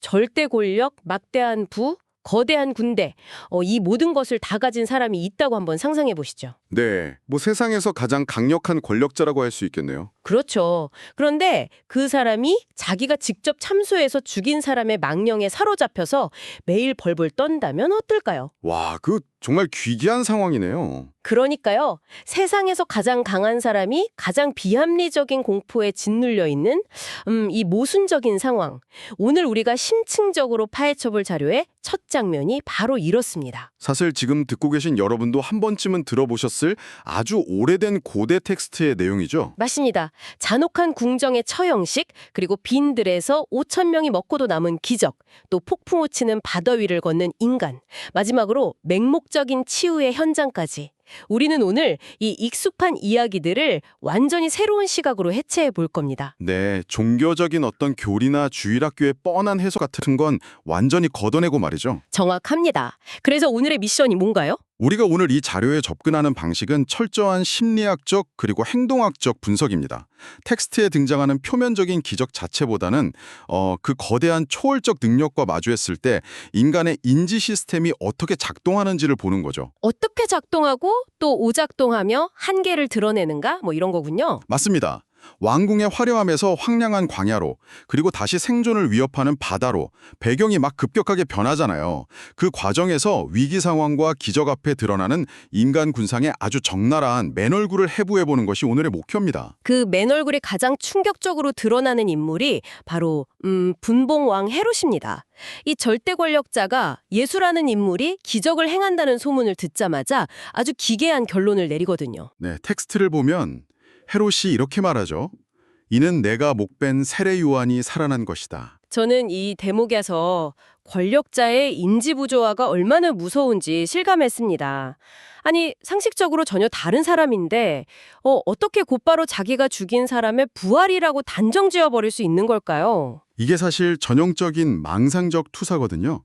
절대 권력, 막대한 부, 거대한 군대, 이 모든 것을 다 가진 사람이 있다고 한번 상상해 보시죠. 네, 뭐 세상에서 가장 강력한 권력자라고 할 수 있겠네요. 그렇죠. 그런데 그 사람이 자기가 직접 참수해서 죽인 사람의 망령에 사로잡혀서 매일 벌벌 떤다면 어떨까요? 와, 그 정말 귀기한 상황이네요. 그러니까요. 세상에서 가장 강한 사람이 가장 비합리적인 공포에 짓눌려 있는 이 모순적인 상황. 오늘 우리가 심층적으로 파헤쳐볼 자료의 첫 장면이 바로 이렇습니다. 사실 지금 듣고 계신 여러분도 한 번쯤은 들어보셨을 아주 오래된 고대 텍스트의 내용이죠. 맞습니다. 잔혹한 궁정의 처형식, 그리고 빈들에서 5천 명이 먹고도 남은 기적, 또 폭풍우 치는 바다 위를 걷는 인간, 마지막으로 맹목적인 치유의 현장까지. 우리는 오늘 이 익숙한 이야기들을 완전히 새로운 시각으로 해체해 볼 겁니다. 네, 종교적인 어떤 교리나 주일학교의 뻔한 해석 같은 건 완전히 걷어내고 말이죠. 정확합니다. 그래서 오늘의 미션이 뭔가요? 우리가 오늘 이 자료에 접근하는 방식은 철저한 심리학적 그리고 행동학적 분석입니다. 텍스트에 등장하는 표면적인 기적 자체보다는 그 거대한 초월적 능력과 마주했을 때 인간의 인지 시스템이 어떻게 작동하는지를 보는 거죠. 어떻게 작동하고 또 오작동하며 한계를 드러내는가? 뭐 이런 거군요. 맞습니다. 왕궁의 화려함에서 황량한 광야로, 그리고 다시 생존을 위협하는 바다로 배경이 막 급격하게 변하잖아요. 그 과정에서 위기 상황과 기적 앞에 드러나는 인간 군상의 아주 적나라한 맨얼굴을 해부해보는 것이 오늘의 목표입니다. 그 맨 얼굴이 가장 충격적으로 드러나는 인물이 바로 분봉왕 헤롯입니다. 이 절대 권력자가 예수라는 인물이 기적을 행한다는 소문을 듣자마자 아주 기괴한 결론을 내리거든요. 네, 텍스트를 보면 헤롯이 이렇게 말하죠. 이는 내가 목벤 세례 요한이 살아난 것이다. 저는 이 대목에서 권력자의 인지부조화가 얼마나 무서운지 실감했습니다. 아니, 상식적으로 전혀 다른 사람인데 어떻게 곧바로 자기가 죽인 사람의 부활이라고 단정 지어버릴 수 있는 걸까요? 이게 사실 전형적인 망상적 투사거든요.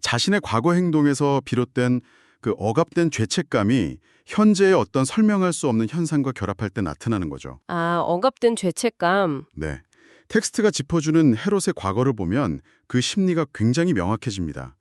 자신의 과거 행동에서 비롯된 그 억압된 죄책감이 현재의 어떤 설명할 수 없는 현상과 결합할 때 나타나는 거죠. 아, 억압된 죄책감. 네. 텍스트가 짚어주는 헤롯의 과거를 보면 그 심리가 굉장히 명확해집니다.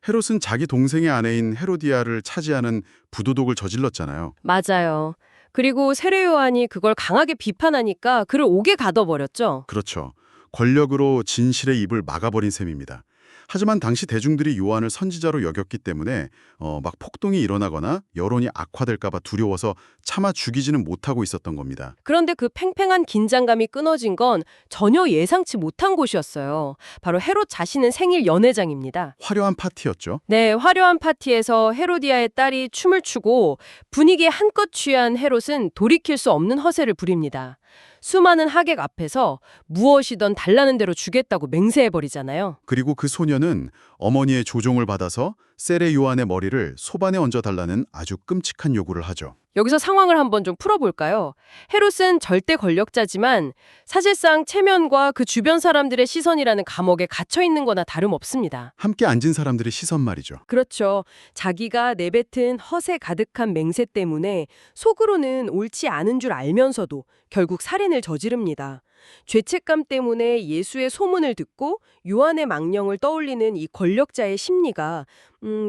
헤롯은 자기 동생의 아내인 헤로디아를 차지하는 부도덕을 저질렀잖아요. 맞아요. 그리고 세례 요한이 그걸 강하게 비판하니까 그를 옥에 가둬버렸죠. 그렇죠. 권력으로 진실의 입을 막아버린 셈입니다. 하지만 당시 대중들이 요한을 선지자로 여겼기 때문에 막 폭동이 일어나거나 여론이 악화될까 봐 두려워서 차마 죽이지는 못하고 있었던 겁니다. 그런데 그 팽팽한 긴장감이 끊어진 건 전혀 예상치 못한 곳이었어요. 바로 헤롯 자신의 생일 연회장입니다. 화려한 파티였죠. 네, 화려한 파티에서 헤로디아의 딸이 춤을 추고 분위기에 한껏 취한 헤롯은 돌이킬 수 없는 허세를 부립니다. 수많은 하객 앞에서 무엇이든 달라는 대로 주겠다고 맹세해버리잖아요. 그리고 그 소녀는 어머니의 조종을 받아서 세례 요한의 머리를 소반에 얹어달라는 아주 끔찍한 요구를 하죠. 여기서 상황을 한번 좀 풀어볼까요? 헤롯은 절대 권력자지만 사실상 체면과 그 주변 사람들의 시선이라는 감옥에 갇혀있는 거나 다름없습니다. 함께 앉은 사람들의 시선 말이죠. 그렇죠. 자기가 내뱉은 허세 가득한 맹세 때문에 속으로는 옳지 않은 줄 알면서도 결국 살인을 저지릅니다. 죄책감 때문에 예수의 소문을 듣고 요한의 망령을 떠올리는 이 권력자의 심리가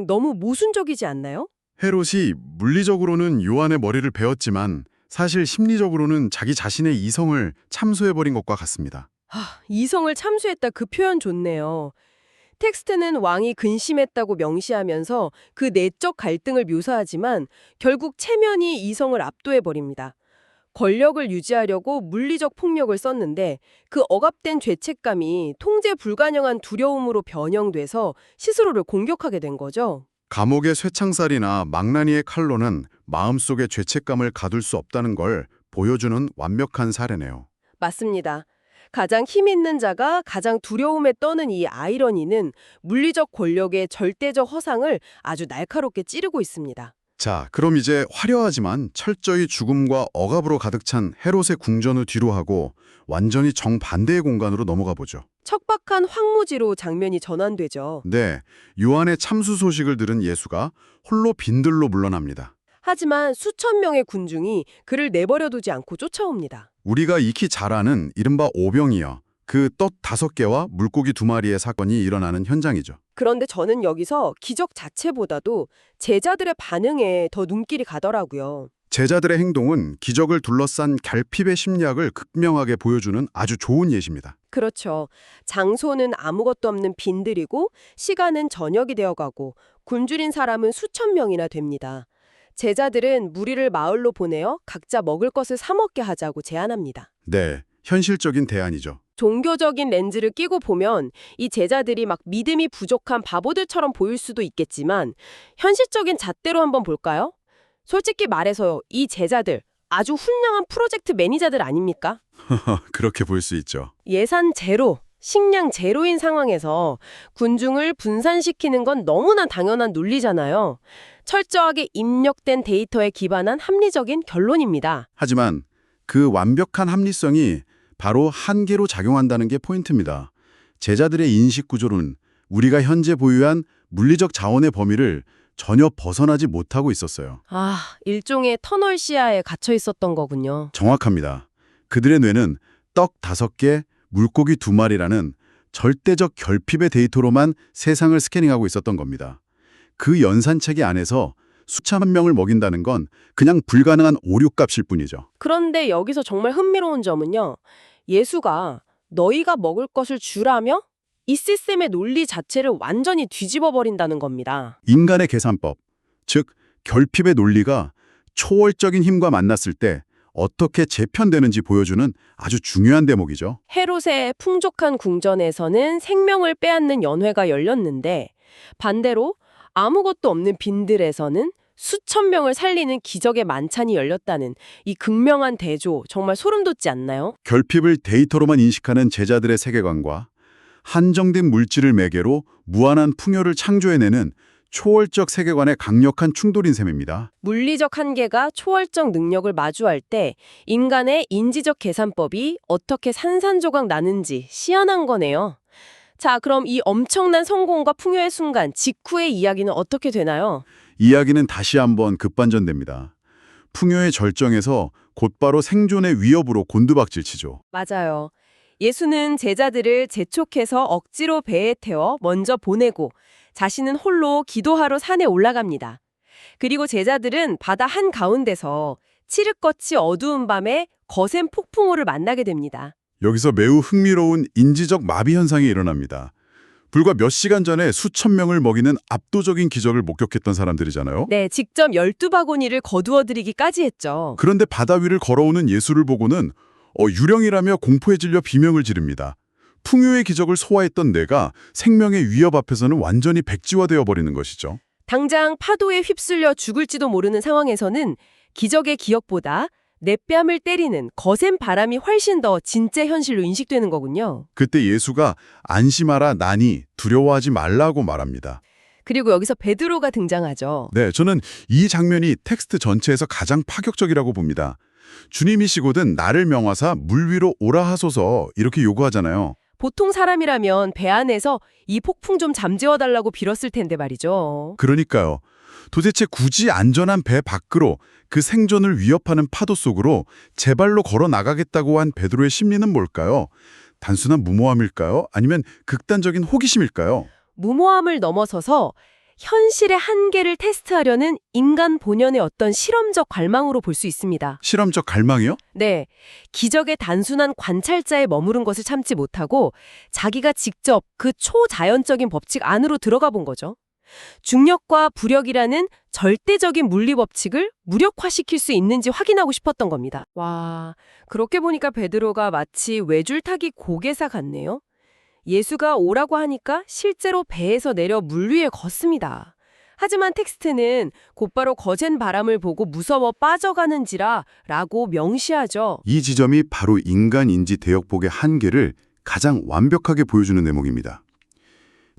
너무 모순적이지 않나요? 헤롯이 물리적으로는 요한의 머리를 베었지만 사실 심리적으로는 자기 자신의 이성을 참소해버린 것과 같습니다. 이성을 참수했다 그 표현 좋네요. 텍스트는 왕이 근심했다고 명시하면서 그 내적 갈등을 묘사하지만 결국 체면이 이성을 압도해버립니다. 권력을 유지하려고 물리적 폭력을 썼는데 그 억압된 죄책감이 통제 불가능한 두려움으로 변형돼서 스스로를 공격하게 된 거죠. 감옥의 쇠창살이나 망나니의 칼로는 마음속의 죄책감을 가둘 수 없다는 걸 보여주는 완벽한 사례네요. 맞습니다. 가장 힘 있는 자가 가장 두려움에 떠는 이 아이러니는 물리적 권력의 절대적 허상을 아주 날카롭게 찌르고 있습니다. 자, 그럼 이제 화려하지만 철저히 죽음과 억압으로 가득 찬 헤롯의 궁전을 뒤로하고 완전히 정반대의 공간으로 넘어가 보죠. 척박한 황무지로 장면이 전환되죠. 네, 요한의 참수 소식을 들은 예수가 홀로 빈들로 물러납니다. 하지만 수천 명의 군중이 그를 내버려두지 않고 쫓아옵니다. 우리가 익히 잘 아는 이른바 오병이어, 그 떡 5개와 물고기 2마리의 사건이 일어나는 현장이죠. 그런데 저는 여기서 기적 자체보다도 제자들의 반응에 더 눈길이 가더라고요. 제자들의 행동은 기적을 둘러싼 결핍의 심리학을 극명하게 보여주는 아주 좋은 예시입니다. 그렇죠. 장소는 아무것도 없는 빈들이고 시간은 저녁이 되어가고 굶주린 사람은 수천 명이나 됩니다. 제자들은 무리를 마을로 보내어 각자 먹을 것을 사 먹게 하자고 제안합니다. 네, 현실적인 대안이죠. 종교적인 렌즈를 끼고 보면 이 제자들이 막 믿음이 부족한 바보들처럼 보일 수도 있겠지만 현실적인 잣대로 한번 볼까요? 솔직히 말해서요, 이 제자들 아주 훌륭한 프로젝트 매니저들 아닙니까? 그렇게 볼 수 있죠. 예산 제로, 식량 제로인 상황에서 군중을 분산시키는 건 너무나 당연한 논리잖아요. 철저하게 입력된 데이터에 기반한 합리적인 결론입니다. 하지만 그 완벽한 합리성이 바로 한계로 작용한다는 게 포인트입니다. 제자들의 인식 구조는 우리가 현재 보유한 물리적 자원의 범위를 전혀 벗어나지 못하고 있었어요. 일종의 터널 시야에 갇혀 있었던 거군요. 정확합니다. 그들의 뇌는 떡 5개, 물고기 2마리라는 절대적 결핍의 데이터로만 세상을 스캐닝하고 있었던 겁니다. 그 연산체계 안에서 수천만 명을 먹인다는 건 그냥 불가능한 오류값일 뿐이죠. 그런데 여기서 정말 흥미로운 점은요. 예수가 너희가 먹을 것을 주라며 이 시스템의 논리 자체를 완전히 뒤집어 버린다는 겁니다. 인간의 계산법, 즉 결핍의 논리가 초월적인 힘과 만났을 때 어떻게 재편되는지 보여주는 아주 중요한 대목이죠. 헤롯의 풍족한 궁전에서는 생명을 빼앗는 연회가 열렸는데 반대로 아무것도 없는 빈들에서는 수천 명을 살리는 기적의 만찬이 열렸다는 이 극명한 대조, 정말 소름 돋지 않나요? 결핍을 데이터로만 인식하는 제자들의 세계관과 한정된 물질을 매개로 무한한 풍요를 창조해내는 초월적 세계관의 강력한 충돌인 셈입니다. 물리적 한계가 초월적 능력을 마주할 때 인간의 인지적 계산법이 어떻게 산산조각 나는지 시연한 거네요. 자, 그럼 이 엄청난 성공과 풍요의 순간 직후의 이야기는 어떻게 되나요? 이야기는 다시 한번 급반전됩니다. 풍요의 절정에서 곧바로 생존의 위협으로 곤두박질치죠. 맞아요. 예수는 제자들을 재촉해서 억지로 배에 태워 먼저 보내고 자신은 홀로 기도하러 산에 올라갑니다. 그리고 제자들은 바다 한가운데서 칠흑같이 어두운 밤에 거센 폭풍우를 만나게 됩니다. 여기서 매우 흥미로운 인지적 마비 현상이 일어납니다. 불과 몇 시간 전에 수천 명을 먹이는 압도적인 기적을 목격했던 사람들이잖아요. 네, 직접 12바구니를 거두어드리기까지 했죠. 그런데 바다 위를 걸어오는 예수를 보고는 유령이라며 공포에 질려 비명을 지릅니다. 풍요의 기적을 소화했던 뇌가 생명의 위협 앞에서는 완전히 백지화되어 버리는 것이죠. 당장 파도에 휩쓸려 죽을지도 모르는 상황에서는 기적의 기억보다 내 뺨을 때리는 거센 바람이 훨씬 더 진짜 현실로 인식되는 거군요. 그때 예수가 안심하라 나니 두려워하지 말라고 말합니다. 그리고 여기서 베드로가 등장하죠. 네, 저는 이 장면이 텍스트 전체에서 가장 파격적이라고 봅니다. 주님이시거든 나를 명하사 물 위로 오라 하소서 이렇게 요구하잖아요. 보통 사람이라면 배 안에서 이 폭풍 좀 잠재워달라고 빌었을 텐데 말이죠. 그러니까요. 도대체 굳이 안전한 배 밖으로 그 생존을 위협하는 파도 속으로 제 발로 걸어 나가겠다고 한 베드로의 심리는 뭘까요? 단순한 무모함일까요? 아니면 극단적인 호기심일까요? 무모함을 넘어서서 현실의 한계를 테스트하려는 인간 본연의 어떤 실험적 갈망으로 볼 수 있습니다. 실험적 갈망이요? 네, 기적의 단순한 관찰자에 머무른 것을 참지 못하고 자기가 직접 그 초자연적인 법칙 안으로 들어가 본 거죠. 중력과 부력이라는 절대적인 물리 법칙을 무력화시킬 수 있는지 확인하고 싶었던 겁니다. 와, 그렇게 보니까 베드로가 마치 외줄타기 고개사 같네요. 예수가 오라고 하니까 실제로 배에서 내려 물 위에 걷습니다. 하지만 텍스트는 곧바로 거센 바람을 보고 무서워 빠져가는지라 라고 명시하죠. 이 지점이 바로 인간 인지 대역폭의 한계를 가장 완벽하게 보여주는 대목입니다.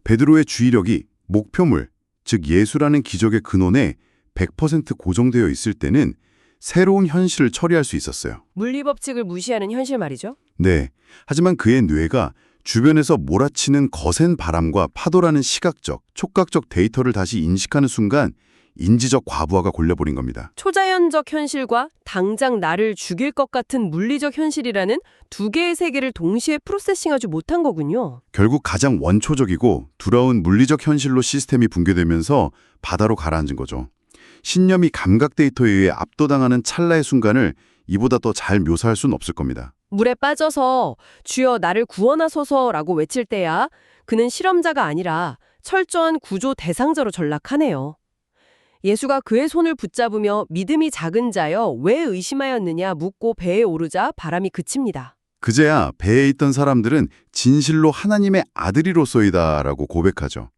베드로의 주의력이 목표물, 즉 예수라는 기적의 근원에 100% 고정되어 있을 때는 새로운 현실을 처리할 수 있었어요. 물리법칙을 무시하는 현실 말이죠. 네, 하지만 그의 뇌가 주변에서 몰아치는 거센 바람과 파도라는 시각적, 촉각적 데이터를 다시 인식하는 순간 인지적 과부하가 걸려버린 겁니다. 초자연적 현실과 당장 나를 죽일 것 같은 물리적 현실이라는 두 개의 세계를 동시에 프로세싱하지 못한 거군요. 결국 가장 원초적이고 두려운 물리적 현실로 시스템이 붕괴되면서 바다로 가라앉은 거죠. 신념이 감각 데이터에 의해 압도당하는 찰나의 순간을 이보다 더 잘 묘사할 수는 없을 겁니다. 물에 빠져서 주여 나를 구원하소서라고 외칠 때야 그는 실험자가 아니라 철저한 구조 대상자로 전락하네요. 예수가 그의 손을 붙잡으며 믿음이 작은 자여 왜 의심하였느냐 묻고 배에 오르자 바람이 그칩니다. 그제야 배에 있던 사람들은 진실로 하나님의 아들이로소이다라고 고백하죠.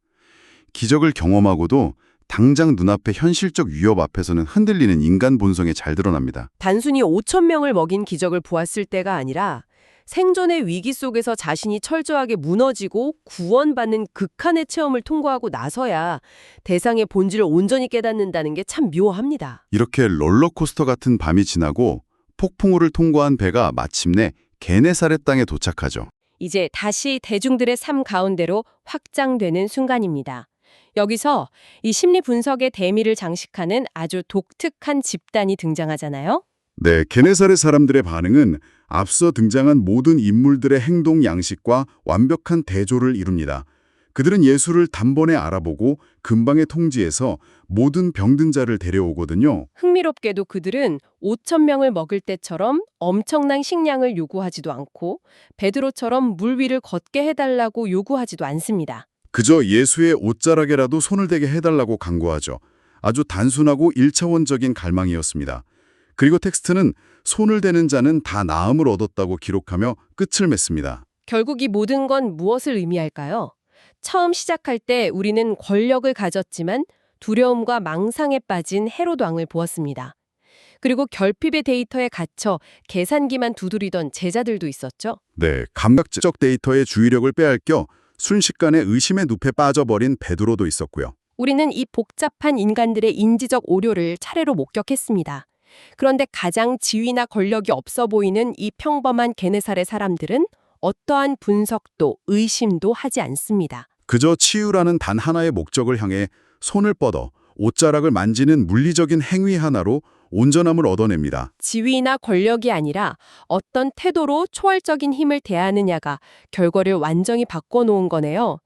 기적을 경험하고도 당장 눈앞의 현실적 위협 앞에서는 흔들리는 인간 본성에 잘 드러납니다. 단순히 5천 명을 먹인 기적을 보았을 때가 아니라 생존의 위기 속에서 자신이 철저하게 무너지고 구원받는 극한의 체험을 통과하고 나서야 대상의 본질을 온전히 깨닫는다는 게 참 묘합니다. 이렇게 롤러코스터 같은 밤이 지나고 폭풍우를 통과한 배가 마침내 게네사렛 땅에 도착하죠. 이제 다시 대중들의 삶 가운데로 확장되는 순간입니다. 여기서 이 심리 분석의 대미를 장식하는 아주 독특한 집단이 등장하잖아요. 네, 게네사렛 사람들의 반응은 앞서 등장한 모든 인물들의 행동 양식과 완벽한 대조를 이룹니다. 그들은 예수를 단번에 알아보고 근방에 통지해서 모든 병든 자를 데려오거든요. 흥미롭게도 그들은 5천 명을 먹을 때처럼 엄청난 식량을 요구하지도 않고 베드로처럼 물 위를 걷게 해달라고 요구하지도 않습니다. 그저 예수의 옷자락에라도 손을 대게 해달라고 간구하죠. 아주 단순하고 1차원적인 갈망이었습니다. 그리고 텍스트는 손을 대는 자는 다 나음을 얻었다고 기록하며 끝을 맺습니다. 결국 이 모든 건 무엇을 의미할까요? 처음 시작할 때 우리는 권력을 가졌지만 두려움과 망상에 빠진 헤롯 왕을 보았습니다. 그리고 결핍의 데이터에 갇혀 계산기만 두드리던 제자들도 있었죠. 네, 감각적 데이터의 주의력을 빼앗겨 순식간에 의심의 늪에 빠져버린 베드로도 있었고요. 우리는 이 복잡한 인간들의 인지적 오류를 차례로 목격했습니다. 그런데 가장 지위나 권력이 없어 보이는 이 평범한 게네사렛 사람들은 어떠한 분석도 의심도 하지 않습니다. 그저 치유라는 단 하나의 목적을 향해 손을 뻗어 옷자락을 만지는 물리적인 행위 하나로 온전함을 얻어냅니다. 지위나 권력이 아니라 어떤 태도로 초월적인 힘을 대하느냐가 결과를 완전히 바꿔놓은 거네요.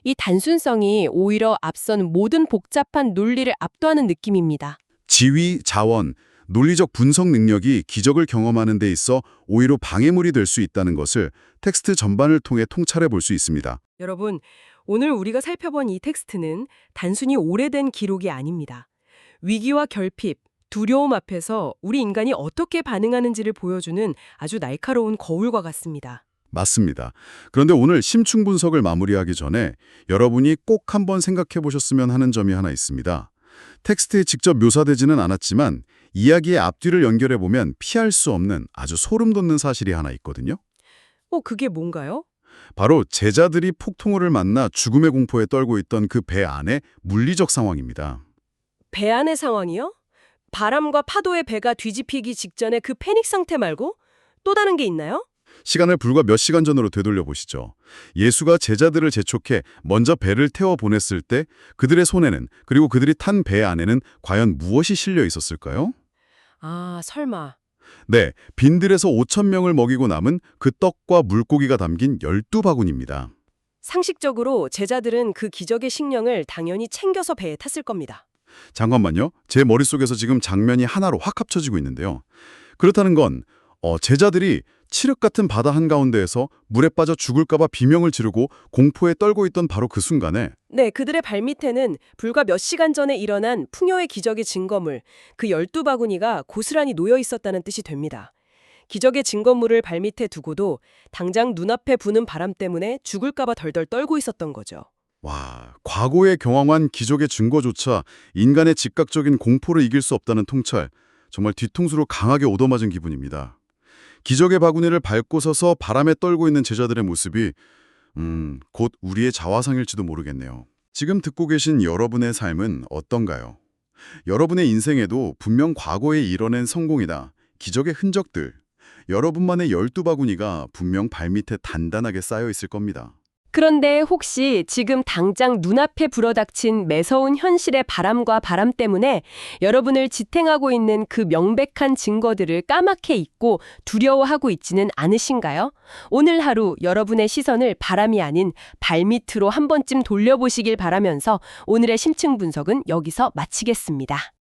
이 단순성이 오히려 앞선 모든 복잡한 논리를 압도하는 느낌입니다. 지위, 자원, 논리적 분석 능력이 기적을 경험하는 데 있어 오히려 방해물이 될 수 있다는 것을 텍스트 전반을 통해 통찰해 볼 수 있습니다. 여러분, 오늘 우리가 살펴본 이 텍스트는 단순히 오래된 기록이 아닙니다. 위기와 결핍, 두려움 앞에서 우리 인간이 어떻게 반응하는지를 보여주는 아주 날카로운 거울과 같습니다. 맞습니다. 그런데 오늘 심층 분석을 마무리하기 전에 여러분이 꼭 한번 생각해 보셨으면 하는 점이 하나 있습니다. 텍스트에 직접 묘사되지는 않았지만 이야기의 앞뒤를 연결해 보면 피할 수 없는 아주 소름 돋는 사실이 하나 있거든요. 그게 뭔가요? 바로 제자들이 폭풍우를 만나 죽음의 공포에 떨고 있던 그 배 안의 물리적 상황입니다. 배 안의 상황이요? 바람과 파도에 배가 뒤집히기 직전에 그 패닉 상태 말고 또 다른 게 있나요? 시간을 불과 몇 시간 전으로 되돌려 보시죠. 예수가 제자들을 재촉해 먼저 배를 태워 보냈을 때 그들의 손에는 그리고 그들이 탄 배 안에는 과연 무엇이 실려 있었을까요? 아, 설마. 네, 빈들에서 5천 명을 먹이고 남은 그 떡과 물고기가 담긴 12바구니입니다. 상식적으로 제자들은 그 기적의 식량을 당연히 챙겨서 배에 탔을 겁니다. 잠깐만요. 제 머릿속에서 지금 장면이 하나로 확 합쳐지고 있는데요. 그렇다는 건 제자들이 칠흑 같은 바다 한가운데에서 물에 빠져 죽을까 봐 비명을 지르고 공포에 떨고 있던 바로 그 순간에 네, 그들의 발밑에는 불과 몇 시간 전에 일어난 풍요의 기적의 증거물, 그 12바구니가 고스란히 놓여 있었다는 뜻이 됩니다. 기적의 증거물을 발밑에 두고도 당장 눈앞에 부는 바람 때문에 죽을까 봐 덜덜 떨고 있었던 거죠. 와, 과거에 경험한 기적의 증거조차 인간의 즉각적인 공포를 이길 수 없다는 통찰, 정말 뒤통수로 강하게 얻어맞은 기분입니다. 기적의 바구니를 밟고 서서 바람에 떨고 있는 제자들의 모습이 곧 우리의 자화상일지도 모르겠네요. 지금 듣고 계신 여러분의 삶은 어떤가요? 여러분의 인생에도 분명 과거에 이뤄낸 성공이다, 기적의 흔적들, 여러분만의 12바구니가 분명 발밑에 단단하게 쌓여 있을 겁니다. 그런데 혹시 지금 당장 눈앞에 불어닥친 매서운 현실의 바람과 바람 때문에 여러분을 지탱하고 있는 그 명백한 증거들을 까맣게 잊고 두려워하고 있지는 않으신가요? 오늘 하루 여러분의 시선을 바람이 아닌 발밑으로 한 번쯤 돌려보시길 바라면서 오늘의 심층 분석은 여기서 마치겠습니다.